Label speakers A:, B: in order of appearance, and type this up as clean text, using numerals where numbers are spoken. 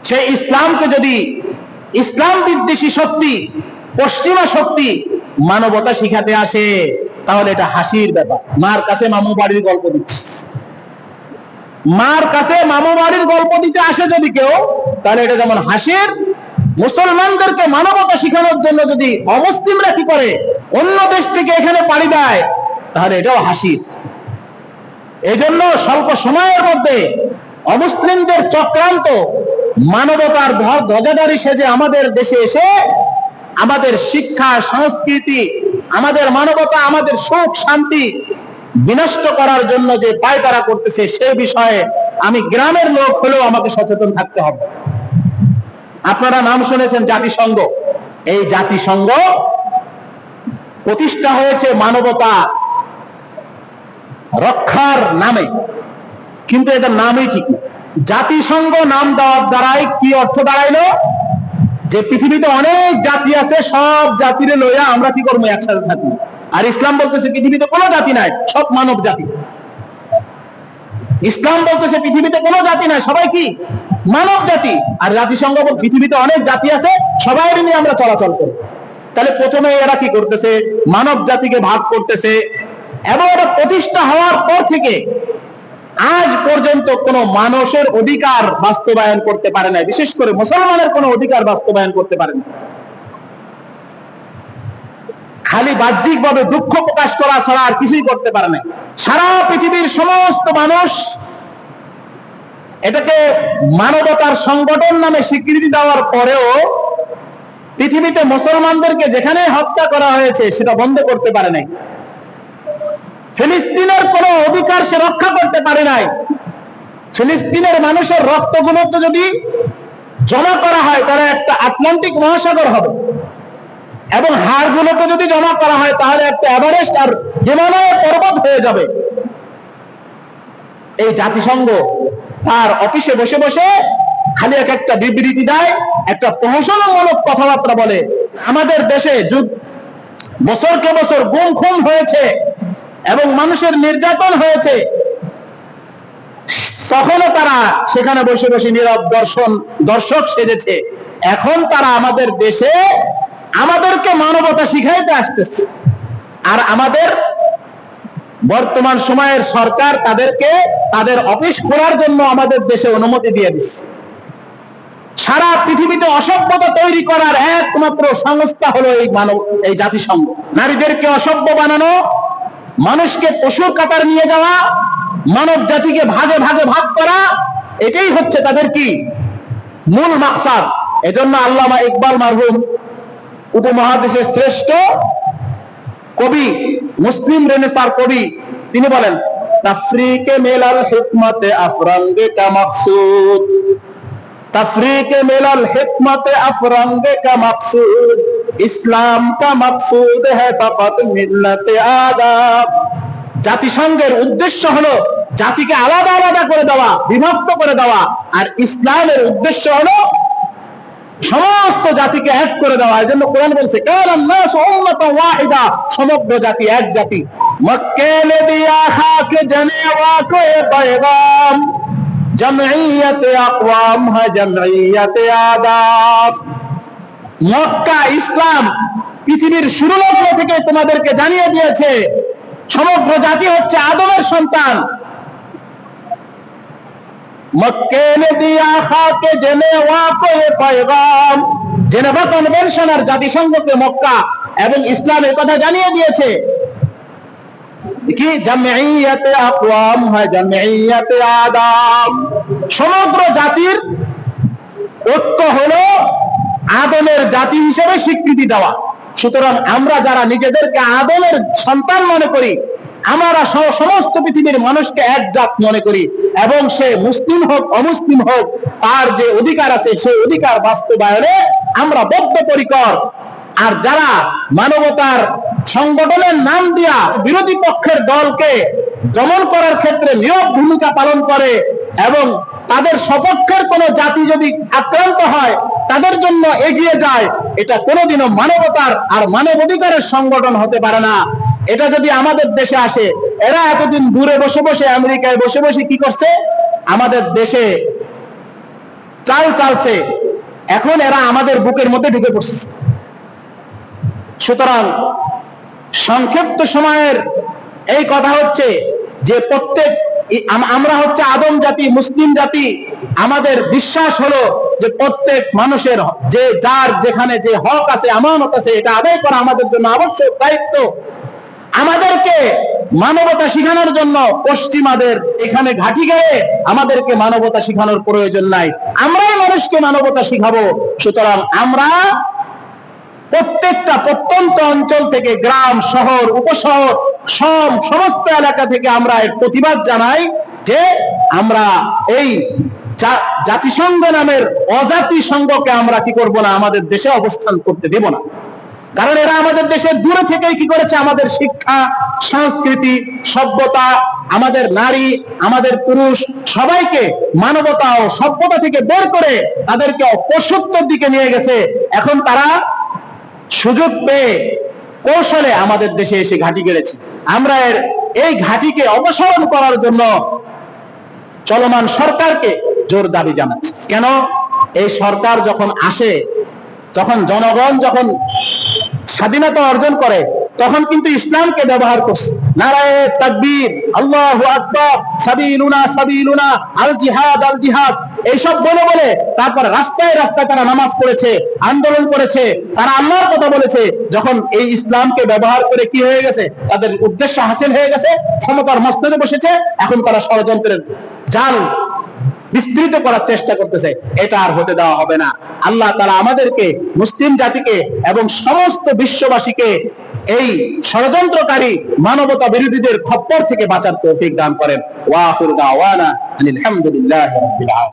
A: সেই ইসলামকে যদি ইসলাম বিদ্বেষী শক্তি, পশ্চিমা শক্তি মানবতা শিখাতে আসে, তাহলে এটা হাসির ব্যাপার। মার কাছে মামু বাড়ির গল্প দিচ্ছে, মার কাছে মামু বাড়ির গল্প দিতে আসে যদি কেউ, তাহলে এটা যেমন হাসির। মুসলমানদেরকে মানবতা শিখানোর জন্য যদি অমুসলিমরা কি করে, অন্য দেশ থেকে এখানে পাড়ি দেয়, তাহলে এটাও হাসির। এই জন্য স্বল্প সময়ের মধ্যে অমুসলিমদের চক্রান্ত মানবতার ধ্বজাধারী সেজে আমাদের দেশে এসে আমাদের শিক্ষা, সংস্কৃতি, আমাদের মানবতা, আমাদের সুখ শান্তি বিনষ্ট করার জন্য যে পায়তারা করতেছে, সে বিষয়ে আমি গ্রামের লোক হলেও আমাকে সচেতন থাকতে হবে। আপনারা নাম শুনেছেন জাতিসংঘ। এই জাতিসংঘ প্রতিষ্ঠা হয়েছে মানবতা রক্ষার নামে, কিন্তু এটার নামই ঠিক না। জাতিসংঘ নাম দেওয়ার দ্বারাই কি অর্থ দাঁড়াইলো? যে পৃথিবীতে অনেক জাতি আছে, সব জাতিরে লইয়া আমরা কি করবো, একসাথে থাকবো। আর ইসলাম বলতেছে পৃথিবীতে কোনো জাতি নাই, সব মানব জাতি। ইসলাম বলতেছে পৃথিবীতে কোনো জাতি নাই, সবাই কি মানব জাতি। আর জাতিসংঘ বলতে পৃথিবীতে অনেক জাতি আছে, সবাই নিয়ে আমরা চলাচল করি। তাহলে প্রথমে এরা কি করতেছে, মানব জাতিকে ভাগ করতেছে। এবং এটা প্রতিষ্ঠা হওয়ার পর থেকে আজ পর্যন্ত কোন মানুষের অধিকার বাস্তবায়ন করতে পারে না, বিশেষ করে মুসলমানের কোন অধিকার বাস্তবায়ন করতে পারে না। খালি বাহ্যিকভাবে দুঃখ প্রকাশ করা ছাড়া আর কিছুই করতে পারে না। সারা পৃথিবীর সমস্ত মানুষ এটাকে মানবতার সংগঠন নামে স্বীকৃতি দেওয়ার পরেও পৃথিবীতে মুসলমানদেরকে যেখানে হত্যা করা হয়েছে সেটা বন্ধ করতে পারে নাই। ফিলিস্তিনের কোন অধিকার সে রক্ষা করতে পারে নাই। ফিলিস্তিনের মানুষের রক্তগুলো তো যদি জমা করা হয় তাহলে একটা আটলান্টিক মহাসাগর হবে, এবং হাড়গুলোকে যদি জমা করা হয় তাহলে একটা এভারেস্ট আর হিমালয় পর্বত হয়ে যাবে। এই জাতিসংঘ তার অফিসে বসে বসে খালি একটা বিবৃতি দেয়, একটা প্রহসনমূলক কথাবার্তা বলে। আমাদের দেশে বছরকে বছর গুম খুন হয়েছে এবং মানুষের নির্যাতন হয়েছে, তখনও তারা সেখানে বসে বসে নীরব দর্শক সেজেছে। এখন তারা আমাদের দেশে আমাদেরকে মানবতা শিখাইতে আসতেছে। আর আমাদের বর্তমান সময়ের সরকার তাদেরকে তাদের অফিস খোলার জন্য আমাদের দেশে অনুমতি দিয়ে দিচ্ছে। সারা পৃথিবীতে অসভ্যতা তৈরি করার একমাত্র সংস্থা হলো এই জাতিসংঘ। নারীদেরকে অসভ্য বানানো, মানুষকে পশুর কাতার নিয়ে যাওয়া, মানব জাতিকে ভাগে ভাগে ভাগ করা, এটাই হচ্ছে তাদের কি মূল মাকসাদ। এজন্য আল্লামা ইকবাল মারহুম উপমহাদেশের শ্রেষ্ঠ কবি, মুসলিম রেনেসার কবি, তিনি বলেন তাফরিকে মেলাল হিকমতে আফরাঙ্গে কা মাকসুদ, तफरीके मिलल हिकमत अफरंगे का मकसूद, इस्लाम का मकसूद है फकत मिल्लत आदाब। জাতিসংঘের উদ্দেশ্য হলো জাতিকে আলাদা আলাদা করে দেওয়া, বিভক্ত করে দেওয়া, আর ইসলামের উদ্দেশ্য হলো সমস্ত জাতিকে এক করে দেওয়া। এজন্য কোরআন বলছে কালান নাস উম্মাতান ওয়াহিদা, সমগ্র জাতি এক জাতি। মক্কে নে দিয়া খাকে জনেওয়া কো पैगाम, জমঈয়ত আকওয়াম है জমঈয়ত আদাব। মক্কা ইসলাম পৃথিবীর শুরু লগ্ন থেকে তোমাদেরকে জানিয়ে দিয়েছে সমগ্র জাতি হচ্ছে আদমের সন্তান। মক্কে নে দিয়া খাকে জেনেওয়া কো पैगाम, জেনেভা কনভেনশন আর জাতিসংঘকে মক্কা এবং ইসলাম এই কথা জানিয়ে দিয়েছে কি জমঈয়ত আকওয়াম হয় জমঈয়ত আদাম। সমগ্র জাতির ঐক্য হলো আদমের জাতি হিসেবে স্বীকৃতি দেওয়া। সুতরাং আমরা যারা নিজেদেরকে আদমের সন্তান মনে করি, আমরা সমস্ত পৃথিবীর মানুষকে এক জাত মনে করি, এবং সে মুসলিম হোক অমুসলিম হোক, তার যে অধিকার আছে সেই অধিকার বাস্তবায়নে আমরা বদ্ধপরিকর। আর যারা মানবতার সংগঠনের নাম দিয়া বিরোধী পক্ষের দলকে দমন করার ক্ষেত্রে নীরব ভূমিকা পালন করে এবং তাদের সপক্ষের কোন জাতি যদি আক্রান্ত হয় তাদের জন্য এগিয়ে যায়, এটা কোনোদিনও মানবতার আর মানবাধিকারের সংগঠন হতে পারে না। এটা যদি আমাদের দেশে আসে, এরা এতদিন দূরে বসে বসে আমেরিকায় বসে বসে কি করছে, আমাদের দেশে চাল চালছে, এখন এরা আমাদের বুকের মধ্যে ঢুকে পড়ছে। সুতরাং সংক্ষিপ্ত সময়ের এই কথা হচ্ছে যে আমরা হচ্ছে আদম জাতি, মুসলিম জাতি। আমাদের বিশ্বাস হলো যে প্রত্যেক মানুষের যে যার যেখানে যে হক আছে, আমানত আছে, এটা আদায় করা আমাদের জন্য আবশ্যক দায়িত্ব। আমাদেরকে মানবতা শিখানোর জন্য পশ্চিমাদের এখানে ঘাঁটি গেড়ে আমাদেরকে মানবতা শিখানোর প্রয়োজন নাই, আমরাই মানুষকে মানবতা শিখাবো। সুতরাং আমরা প্রত্যেকটা প্রত্যন্ত অঞ্চল থেকে, গ্রাম, শহর, উপশহর, সমস্ত এলাকা থেকে আমরা এর প্রতিবাদ জানাই যে আমরা এই জাতিসংঘ নামের অজাতি সংঘকে আমরা কি করব না, আমাদের দেশে অবস্থান করতে দেব না। কারণ এরা আমাদের দেশে দূরে থেকে কি করেছে, আমাদের শিক্ষা, সংস্কৃতি, সভ্যতা, আমাদের নারী, আমাদের পুরুষ সবাইকে মানবতা ও সভ্যতা থেকে বের করে তাদেরকে পশুত্বের দিকে নিয়ে গেছে। এখন তারা সুযোগ পেয়ে কৌশলে আমাদের দেশে এসে ঘাঁটি গেড়েছে। আমরা এই ঘাঁটিকে অপসারণ করার জন্য চলমান সরকারকে জোর দাবি জানাচ্ছি। কেন? এই সরকার যখন আসে, যখন জনগণ যখন স্বাধীনতা অর্জন করে, তখন কিন্তু ইসলামকে ব্যবহার করছে। নারায়ে তাকবীর, আল্লাহু আকবার, সাবিলুনা সাবিলুনা, আল জিহাদ আল জিহাদ, এইসব বলে বলে তারপর রাস্তায় রাস্তায় তারা নামাজ পড়েছে, আন্দোলন করেছে, তারা আল্লাহর কথা বলেছে। যখন এই ইসলামকে ব্যবহার করে কি হয়ে গেছে, তাদের উদ্দেশ্য হাসিল হয়ে গেছে, ক্ষমতার মস্তদে বসেছে, এখন তারা ষড়যন্ত্রের জাল বিস্তৃত করার চেষ্টা করতেছে। এটা আর হতে দেওয়া হবে না। আল্লাহ তাআলা আমাদেরকে, মুসলিম জাতিকে এবং সমস্ত বিশ্ববাসীকে এই ষড়যন্ত্রকারী মানবতা বিরোধীদের খপ্পর থেকে বাঁচার তৌফিক দান করেন। ওয়া আখিরু দাওয়ানা আলহামদুলিল্লাহি রাব্বিল আলামিন।